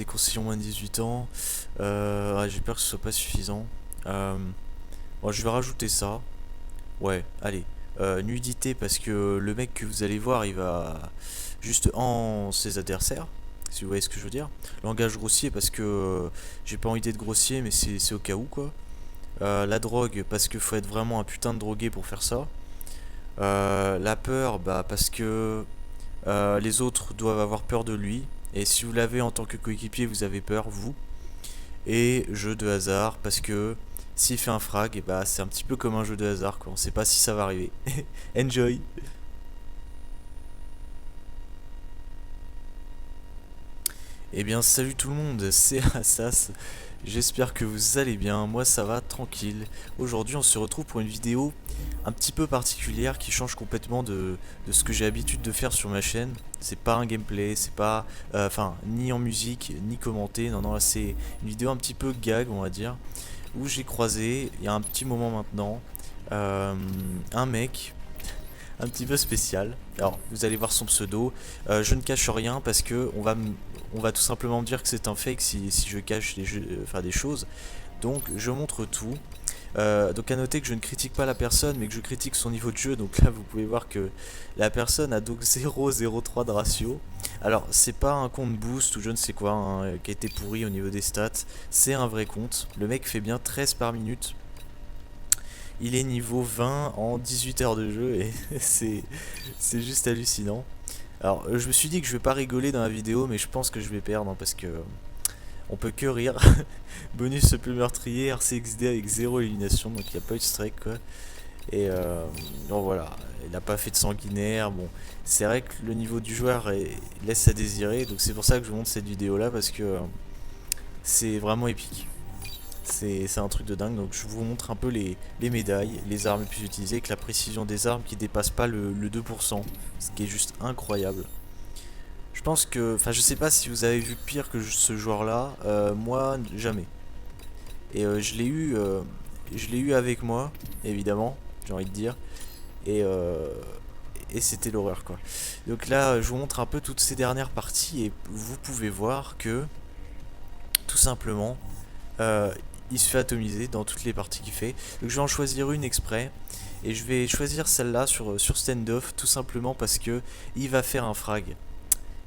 déconseillé moins de 18 ans. Ouais, j'ai peur que ce soit pas suffisant. Bon, je vais rajouter ça. Ouais, allez. Nudité parce que le mec que vous allez voir, il va juste en ses adversaires, si vous voyez ce que je veux dire. Langage grossier parce que j'ai pas envie d'être grossier, mais c'est au cas où quoi. La drogue parce qu'il faut être vraiment un putain de drogué pour faire ça. La peur, bah parce que les autres doivent avoir peur de lui. Et si vous l'avez en tant que coéquipier, vous avez peur, vous. Et jeu de hasard, parce que s'il fait un frag, et bah c'est un petit peu comme un jeu de hasard, quoi. On sait pas si ça va arriver. Enjoy! Eh bien, salut tout le monde, c'est Assas. J'espère que vous allez bien. Moi, ça va tranquille. Aujourd'hui, on se retrouve pour une vidéo un petit peu particulière qui change complètement de ce que j'ai l'habitude de faire sur ma chaîne. C'est pas un gameplay, c'est pas. Enfin, ni en musique, ni commenté. Non, non, là, c'est une vidéo un petit peu gag, on va dire. Où j'ai croisé, il y a un petit moment maintenant, euh, un mec un petit peu spécial. Alors, vous allez voir son pseudo. Je ne cache rien parce que on va tout simplement me dire que c'est un fake si je cache enfin, des choses. Donc, je montre tout. Donc, à noter que je ne critique pas la personne, mais que je critique son niveau de jeu. Donc là, vous pouvez voir que la personne a donc 0,03 de ratio. Alors, c'est pas un compte boost ou je ne sais quoi hein, qui a été pourri au niveau des stats. C'est un vrai compte. Le mec fait bien 13 par minute. Il est niveau 20 en 18 heures de jeu et c'est juste hallucinant. Alors je me suis dit que je vais pas rigoler dans la vidéo mais je pense que je vais perdre hein, parce que on peut que rire. Bonus plus meurtrier, RCXD avec 0 élimination donc il n'y a pas eu de strike quoi. Et bon voilà, il n'a pas fait de sanguinaire. Bon, c'est vrai que le niveau du joueur laisse à désirer donc c'est pour ça que je vous montre cette vidéo là parce que c'est vraiment épique. C'est un truc de dingue, donc je vous montre un peu les médailles, les armes les plus utilisées, avec la précision des armes qui dépasse pas le 2%, ce qui est juste incroyable. Je pense que, enfin je sais pas si vous avez vu pire que ce joueur là, moi jamais. Et je l'ai eu avec moi, évidemment, j'ai envie de dire, et, euh, et c'était l'horreur quoi. Donc là je vous montre un peu toutes ces dernières parties et vous pouvez voir que, tout simplement, euh, il se fait atomiser dans toutes les parties qu'il fait. Donc je vais en choisir une exprès. Et je vais choisir celle-là sur standoff tout simplement parce que il va faire un frag.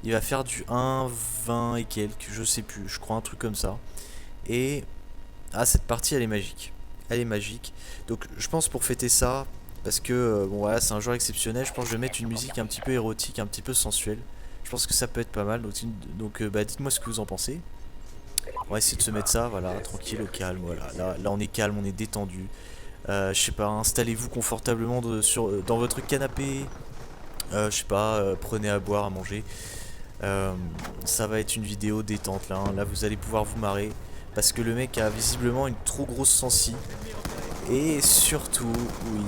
Il va faire du 1, 20 et quelques, je sais plus, je crois un truc comme ça. Et cette partie elle est magique. Elle est magique. Donc je pense pour fêter ça, parce que bon voilà, c'est un joueur exceptionnel, je pense que je vais mettre une musique un petit peu érotique, un petit peu sensuelle. Je pense que ça peut être pas mal. Donc bah, dites-moi ce que vous en pensez. On va essayer de se mettre ça, voilà, tranquille, au calme, voilà. Là, on est calme, on est détendu. Je sais pas, installez-vous confortablement dans votre canapé. Je sais pas, prenez à boire, à manger. Euh, Ça va être une vidéo détente là, hein. Là, vous allez pouvoir vous marrer. Parce que le mec a visiblement une trop grosse sensi. Et surtout, oui,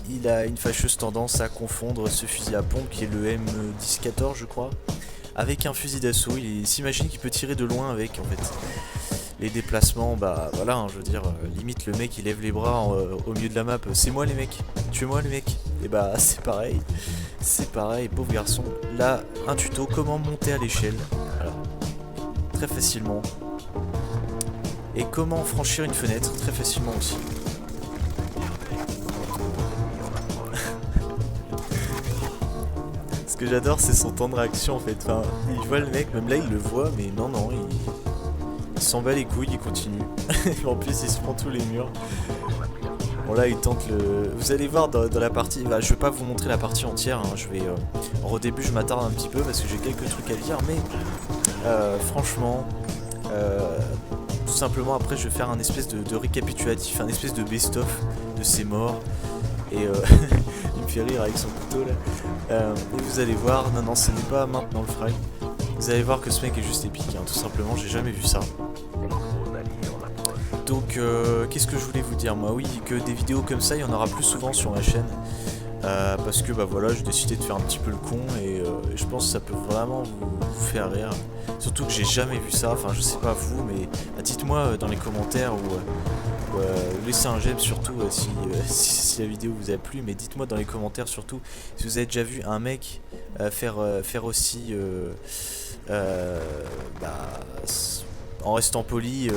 il a une fâcheuse tendance à confondre ce fusil à pompe qui est le M1014, je crois, avec un fusil d'assaut. Il s'imagine qu'il peut tirer de loin avec en fait. Les déplacements, bah voilà, hein, je veux dire, limite le mec il lève les bras au milieu de la map. C'est moi les mecs, tuez-moi les mecs. Et bah c'est pareil, pauvre garçon. Là, un tuto, comment monter à l'échelle. Voilà, très facilement. Et comment franchir une fenêtre, très facilement aussi. Ce que j'adore c'est son temps de réaction en fait. Enfin, il voit le mec, même là il le voit, mais non, non, il s'en bat les couilles, il continue. En plus, il se prend tous les murs. Bon, là, il tente le. Vous allez voir dans la partie. Bah, je vais pas vous montrer la partie entière. Hein. Je vais. Alors, au début, je m'attarde un petit peu parce que j'ai quelques trucs à dire, mais franchement, euh, tout simplement, après, je vais faire un espèce de récapitulatif, un espèce de best-of de ses morts. Et il me fait rire avec son couteau là. Et vous allez voir. Non, non, ce n'est pas maintenant le frag. Vous allez voir que ce mec est juste épique, hein, tout simplement, j'ai jamais vu ça. Donc, qu'est-ce que je voulais vous dire? Moi, oui, que des vidéos comme ça, il y en aura plus souvent sur ma chaîne. Parce que, bah voilà, j'ai décidé de faire un petit peu le con et je pense que ça peut vraiment vous faire rire. Surtout que j'ai jamais vu ça, enfin, je sais pas vous, mais dites-moi dans les commentaires ou laissez un j'aime surtout si la vidéo vous a plu, mais dites-moi dans les commentaires surtout si vous avez déjà vu un mec faire aussi bah, en restant poli,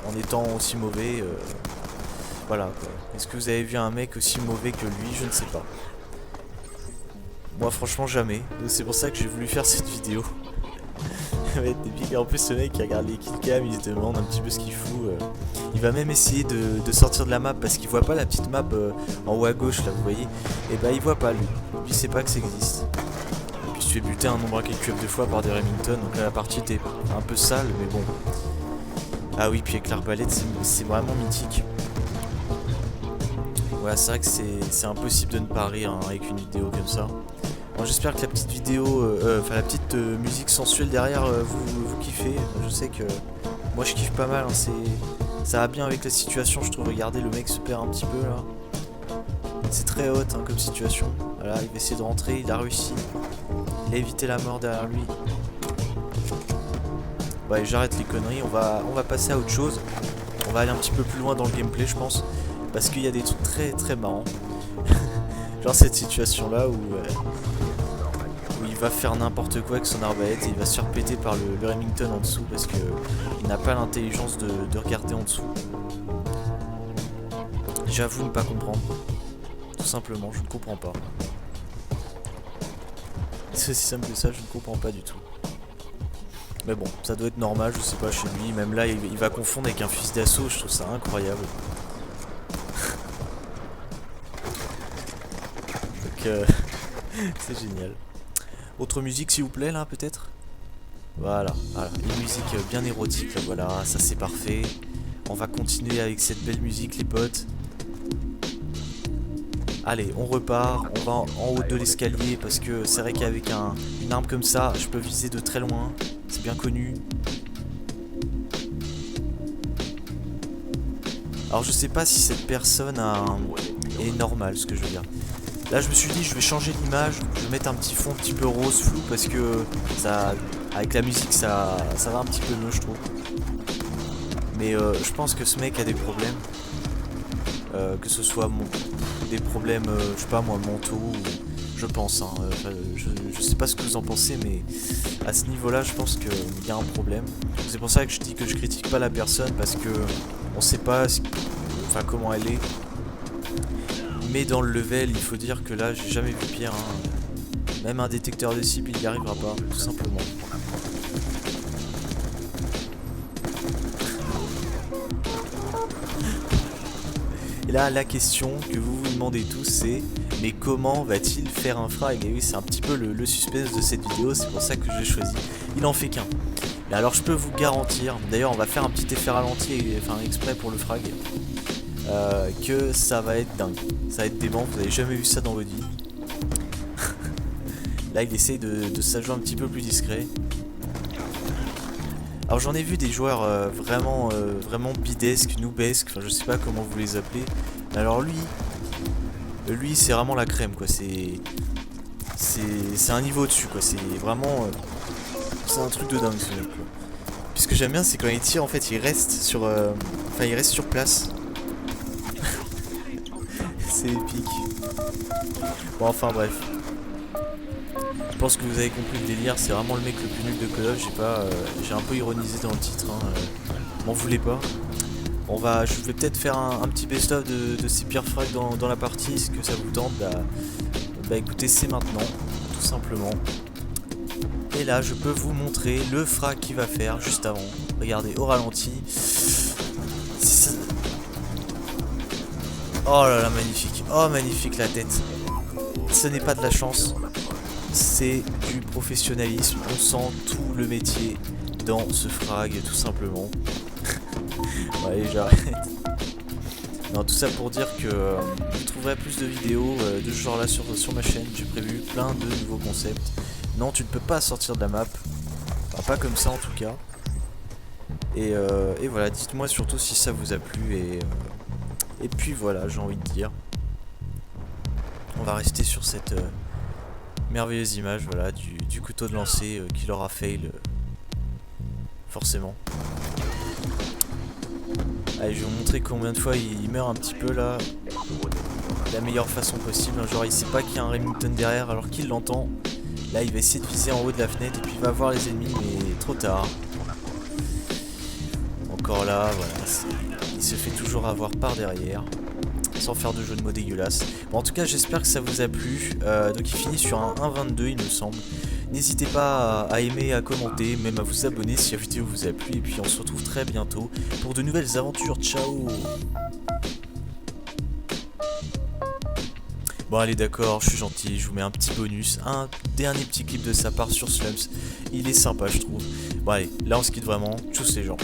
en étant aussi mauvais. Voilà quoi. Est-ce que vous avez vu un mec aussi mauvais que lui? Je ne sais pas. Moi franchement jamais. C'est pour ça que j'ai voulu faire cette vidéo. Et en plus ce mec qui regarde les killcams, il se demande un petit peu ce qu'il fout. Il va même essayer de sortir de la map parce qu'il voit pas la petite map en haut à gauche là, vous voyez. Et bah il voit pas lui. Il sait pas que ça existe. Et puis je fais buter un nombre incalculable de fois par des Remington, donc là la partie était un peu sale, mais bon. Ah oui, puis avec l'arbalète c'est vraiment mythique. Voilà, c'est vrai que c'est impossible de ne pas rire hein, avec une vidéo comme ça. Bon, j'espère que la petite vidéo, enfin la petite musique sensuelle derrière, vous kiffez. Je sais que moi je kiffe pas mal, hein, ça va bien avec la situation, je trouve. Regardez, le mec se perd un petit peu là. C'est très hot hein, comme situation. Voilà, il va essayer de rentrer, il a réussi. Il a évité la mort derrière lui. Ouais, j'arrête les conneries, on va passer à autre chose. On va aller un petit peu plus loin dans le gameplay, je pense. Parce qu'il y a des trucs très très marrants. Genre cette situation là où il va faire n'importe quoi avec son arbalète et il va se faire péter par le Remington en dessous parce que il n'a pas l'intelligence de regarder en dessous. J'avoue ne pas comprendre. Tout simplement, je ne comprends pas. C'est aussi simple que ça, je ne comprends pas du tout. Mais bon, ça doit être normal, je sais pas, chez lui. Même là, il va confondre avec un fils d'assaut, je trouve ça incroyable. Donc, c'est génial. Autre musique s'il vous plaît là peut-être. Voilà, une musique bien érotique là, voilà, ça c'est parfait. On va continuer avec cette belle musique les potes. Allez, on repart, on va en haut de l'escalier parce que c'est vrai qu'avec une arme comme ça, je peux viser de très loin, c'est bien connu. Alors je sais pas si cette personne est normale, ce que je veux dire. Là je me suis dit je vais changer l'image, je vais mettre un petit fond un petit peu rose flou parce que ça, avec la musique ça va un petit peu mieux je trouve. Mais je pense que ce mec a des problèmes, que ce soit des problèmes, je sais pas moi, mentaux, ou, je pense, hein, je sais pas ce que vous en pensez mais à ce niveau là je pense qu'il y a un problème. C'est pour ça que je dis que je critique pas la personne parce que on sait pas comment elle est. Mais dans le level, il faut dire que là, j'ai jamais vu pire. Hein. Même un détecteur de cible, il n'y arrivera pas, tout simplement. Et là, la question que vous vous demandez tous, c'est mais comment va-t-il faire un frag? Et oui, c'est un petit peu le suspense de cette vidéo, c'est pour ça que je l'ai choisi. Il en fait qu'un. Mais alors, je peux vous garantir, d'ailleurs, on va faire un petit effet ralenti, enfin exprès pour le frag. Que ça va être dingue, ça va être dément, vous avez jamais vu ça dans votre vie. Là il essaye de s'ajouter un petit peu plus discret. Alors j'en ai vu des joueurs vraiment bidesques, noobesques, enfin je sais pas comment vous les appelez. Mais alors lui c'est vraiment la crème quoi, c'est un niveau au-dessus quoi, c'est vraiment c'est un truc de dingue ce mec quoi. Puis ce que j'aime bien c'est quand il tire en fait il reste sur place. C'est épique. Bon enfin bref. Je pense que vous avez compris le délire, c'est vraiment le mec le plus nul de Call of, j'ai un peu ironisé dans le titre, hein, m'en voulez pas. Je vais peut-être faire un petit best-of de ces pires frags dans la partie, est-ce que ça vous tente? Bah écoutez, c'est maintenant, tout simplement. Et là je peux vous montrer le frag qu'il va faire juste avant. Regardez, au ralenti. Oh là là, magnifique. Oh magnifique la tête. Ce n'est pas de la chance, c'est du professionnalisme. On sent tout le métier dans ce frag tout simplement. Ouais, j'arrête. Non, tout ça pour dire que vous trouverez plus de vidéos de ce genre là sur ma chaîne. J'ai prévu plein de nouveaux concepts. Non, tu ne peux pas sortir de la map, enfin, pas comme ça en tout cas. Et voilà, dites-moi surtout si ça vous a plu. Et puis voilà, j'ai envie de dire, on va rester sur cette merveilleuse image, voilà, du couteau de lancer qui leur a fail, forcément. Allez, je vais vous montrer combien de fois il meurt un petit peu là, de la meilleure façon possible. Genre il sait pas qu'il y a un Remington derrière alors qu'il l'entend. Là il va essayer de viser en haut de la fenêtre et puis il va voir les ennemis mais trop tard. Encore là, voilà, il se fait toujours avoir par derrière. Sans faire de jeu de mots dégueulasse. Bon, en tout cas, j'espère que ça vous a plu. Donc il finit sur un 1,22 il me semble. N'hésitez pas à aimer, à commenter, même à vous abonner si la vidéo vous a plu. Et puis on se retrouve très bientôt pour de nouvelles aventures. Ciao. Bon allez d'accord, je suis gentil, je vous mets un petit bonus, un dernier petit clip de sa part sur Slums. Il est sympa je trouve. Bon allez, là on se quitte vraiment, tchuss les gens.